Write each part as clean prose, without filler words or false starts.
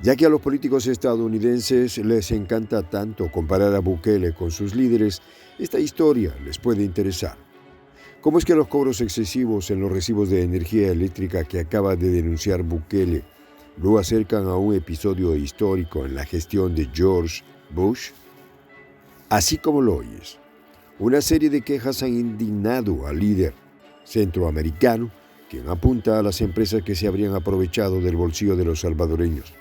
Ya que a los políticos estadounidenses les encanta tanto comparar a Bukele con sus líderes, esta historia les puede interesar. ¿Cómo es que los cobros excesivos en los recibos de energía eléctrica que acaba de denunciar Bukele lo acercan a un episodio histórico en la gestión de George Bush? Así como lo oyes, una serie de quejas han indignado al líder centroamericano, quien apunta a las empresas que se habrían aprovechado del bolsillo de los salvadoreños.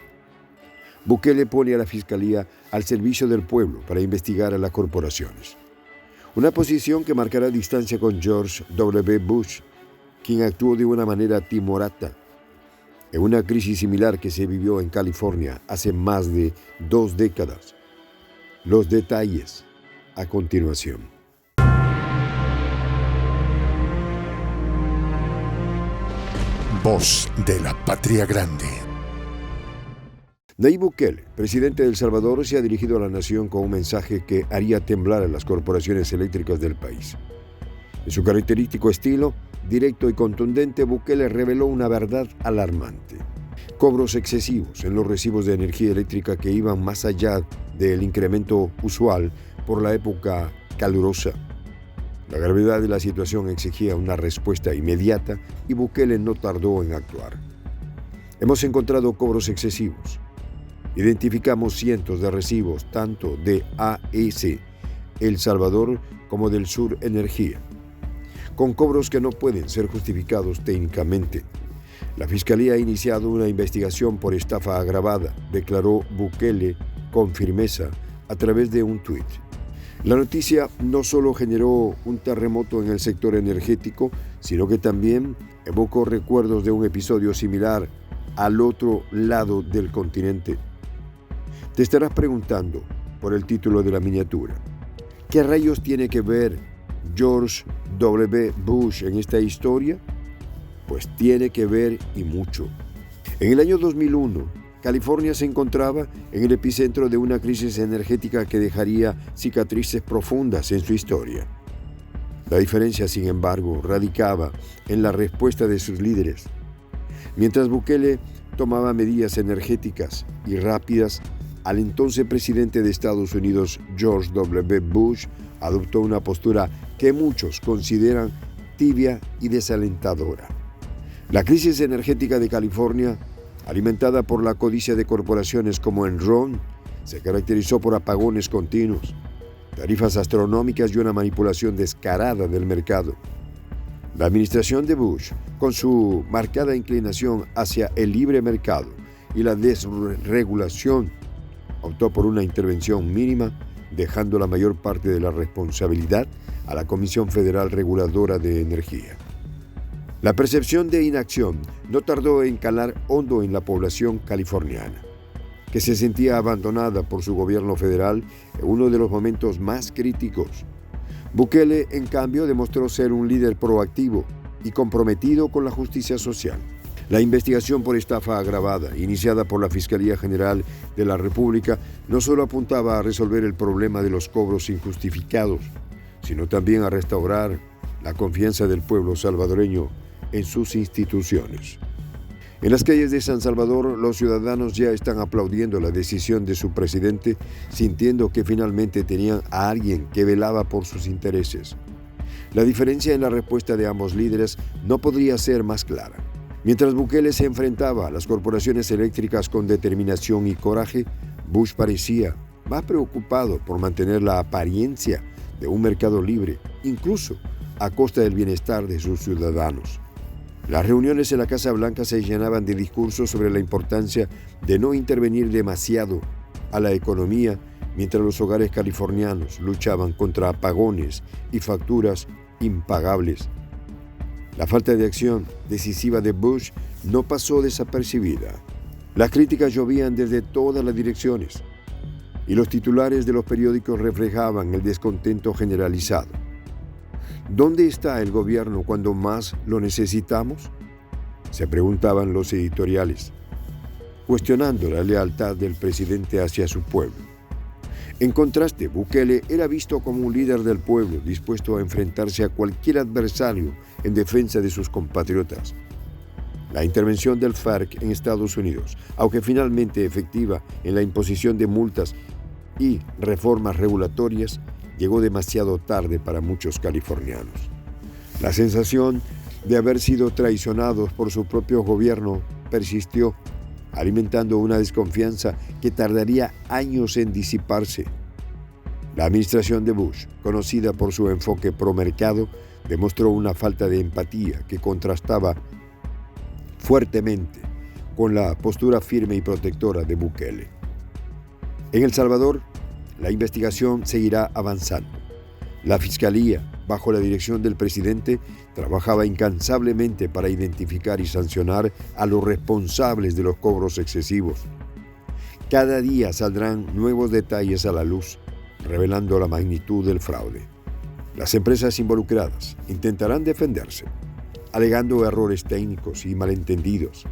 Bukele pone a la Fiscalía al servicio del pueblo para investigar a las corporaciones. Una posición que marcará distancia con George W. Bush, quien actuó de una manera timorata en una crisis similar que se vivió en California hace más de 2 décadas. Los detalles a continuación. Voz de la Patria Grande. Nayib Bukele, presidente de El Salvador, se ha dirigido a la nación con un mensaje que haría temblar a las corporaciones eléctricas del país. En su característico estilo, directo y contundente, Bukele reveló una verdad alarmante. Cobros excesivos en los recibos de energía eléctrica que iban más allá del incremento usual por la época calurosa. La gravedad de la situación exigía una respuesta inmediata y Bukele no tardó en actuar. Hemos encontrado cobros excesivos. Identificamos cientos de recibos, tanto de AES, El Salvador, como del Sur Energía, con cobros que no pueden ser justificados técnicamente. La Fiscalía ha iniciado una investigación por estafa agravada, declaró Bukele con firmeza a través de un tuit. La noticia no solo generó un terremoto en el sector energético, sino que también evocó recuerdos de un episodio similar al otro lado del continente. Te estarás preguntando, por el título de la miniatura, ¿qué rayos tiene que ver George W. Bush en esta historia? Pues tiene que ver y mucho. En el año 2001, California se encontraba en el epicentro de una crisis energética que dejaría cicatrices profundas en su historia. La diferencia, sin embargo, radicaba en la respuesta de sus líderes. Mientras Bukele tomaba medidas energéticas y rápidas, al entonces presidente de Estados Unidos, George W. Bush, adoptó una postura que muchos consideran tibia y desalentadora. La crisis energética de California, alimentada por la codicia de corporaciones como Enron, se caracterizó por apagones continuos, tarifas astronómicas y una manipulación descarada del mercado. La administración de Bush, con su marcada inclinación hacia el libre mercado y la desregulación, optó por una intervención mínima, dejando la mayor parte de la responsabilidad a la Comisión Federal Reguladora de Energía. La percepción de inacción no tardó en calar hondo en la población californiana, que se sentía abandonada por su gobierno federal en uno de los momentos más críticos. Bukele, en cambio, demostró ser un líder proactivo y comprometido con la justicia social. La investigación por estafa agravada, iniciada por la Fiscalía General de la República, no solo apuntaba a resolver el problema de los cobros injustificados, sino también a restaurar la confianza del pueblo salvadoreño en sus instituciones. En las calles de San Salvador, los ciudadanos ya están aplaudiendo la decisión de su presidente, sintiendo que finalmente tenían a alguien que velaba por sus intereses. La diferencia en la respuesta de ambos líderes no podría ser más clara. Mientras Bukele se enfrentaba a las corporaciones eléctricas con determinación y coraje, Bush parecía más preocupado por mantener la apariencia de un mercado libre, incluso a costa del bienestar de sus ciudadanos. Las reuniones en la Casa Blanca se llenaban de discursos sobre la importancia de no intervenir demasiado a la economía mientras los hogares californianos luchaban contra apagones y facturas impagables. La falta de acción decisiva de Bush no pasó desapercibida. Las críticas llovían desde todas las direcciones y los titulares de los periódicos reflejaban el descontento generalizado. ¿Dónde está el gobierno cuando más lo necesitamos?, se preguntaban los editoriales, cuestionando la lealtad del presidente hacia su pueblo. En contraste, Bukele era visto como un líder del pueblo, dispuesto a enfrentarse a cualquier adversario en defensa de sus compatriotas. La intervención del FARC en Estados Unidos, aunque finalmente efectiva en la imposición de multas y reformas regulatorias, llegó demasiado tarde para muchos californianos. La sensación de haber sido traicionados por su propio gobierno persistió, alimentando una desconfianza que tardaría años en disiparse. La administración de Bush, conocida por su enfoque pro-mercado, demostró una falta de empatía que contrastaba fuertemente con la postura firme y protectora de Bukele. En El Salvador, la investigación seguirá avanzando. La Fiscalía, bajo la dirección del presidente, trabajaba incansablemente para identificar y sancionar a los responsables de los cobros excesivos. Cada día saldrán nuevos detalles a la luz, revelando la magnitud del fraude. Las empresas involucradas intentarán defenderse, alegando errores técnicos y malentendidos,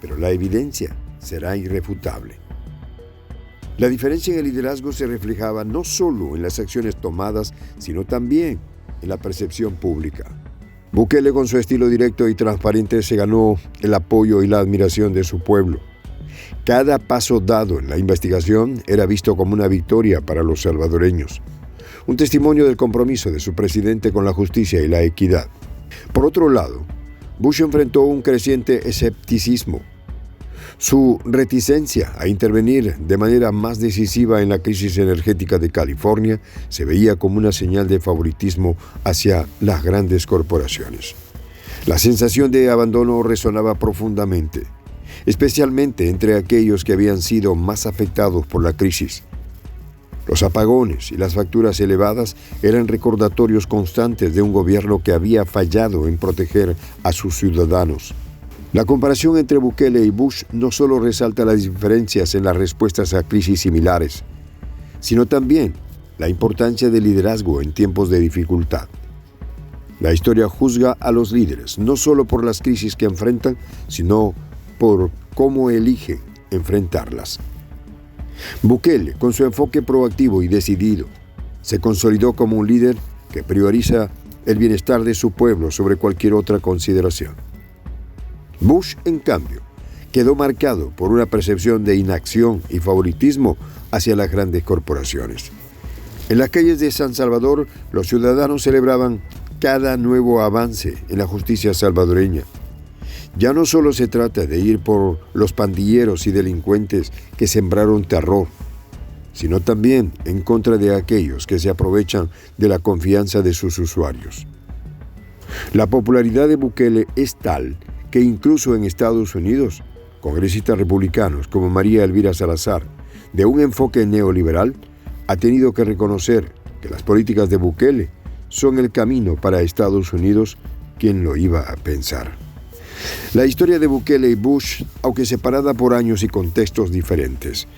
pero la evidencia será irrefutable. La diferencia en el liderazgo se reflejaba no solo en las acciones tomadas, sino también en la percepción pública. Bukele, con su estilo directo y transparente, se ganó el apoyo y la admiración de su pueblo. Cada paso dado en la investigación era visto como una victoria para los salvadoreños, un testimonio del compromiso de su presidente con la justicia y la equidad. Por otro lado, Bush enfrentó un creciente escepticismo. Su reticencia a intervenir de manera más decisiva en la crisis energética de California se veía como una señal de favoritismo hacia las grandes corporaciones. La sensación de abandono resonaba profundamente, especialmente entre aquellos que habían sido más afectados por la crisis. Los apagones y las facturas elevadas eran recordatorios constantes de un gobierno que había fallado en proteger a sus ciudadanos. La comparación entre Bukele y Bush no solo resalta las diferencias en las respuestas a crisis similares, sino también la importancia del liderazgo en tiempos de dificultad. La historia juzga a los líderes no solo por las crisis que enfrentan, sino por cómo eligen enfrentarlas. Bukele, con su enfoque proactivo y decidido, se consolidó como un líder que prioriza el bienestar de su pueblo sobre cualquier otra consideración. Bush, en cambio, quedó marcado por una percepción de inacción y favoritismo hacia las grandes corporaciones. En las calles de San Salvador, los ciudadanos celebraban cada nuevo avance en la justicia salvadoreña. Ya no solo se trata de ir por los pandilleros y delincuentes que sembraron terror, sino también en contra de aquellos que se aprovechan de la confianza de sus usuarios. La popularidad de Bukele es tal que incluso en Estados Unidos, congresistas republicanos como María Elvira Salazar, de un enfoque neoliberal, ha tenido que reconocer que las políticas de Bukele son el camino para Estados Unidos. ¿Quién lo iba a pensar? La historia de Bukele y Bush, aunque separada por años y contextos diferentes,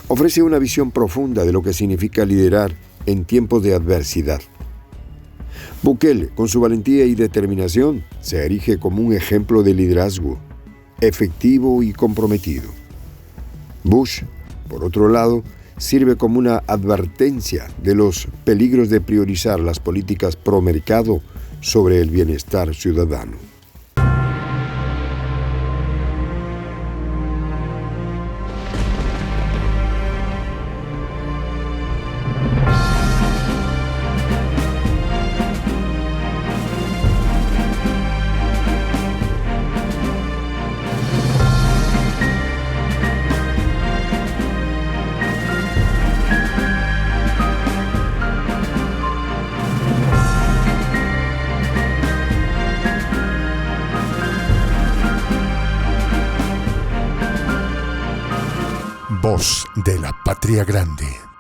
ofrece una visión profunda de lo que significa liderar en tiempos de adversidad. Bukele, con su valentía y determinación, se erige como un ejemplo de liderazgo, efectivo y comprometido. Bush, por otro lado, sirve como una advertencia de los peligros de priorizar las políticas pro-mercado sobre el bienestar ciudadano. Voz de la Patria Grande.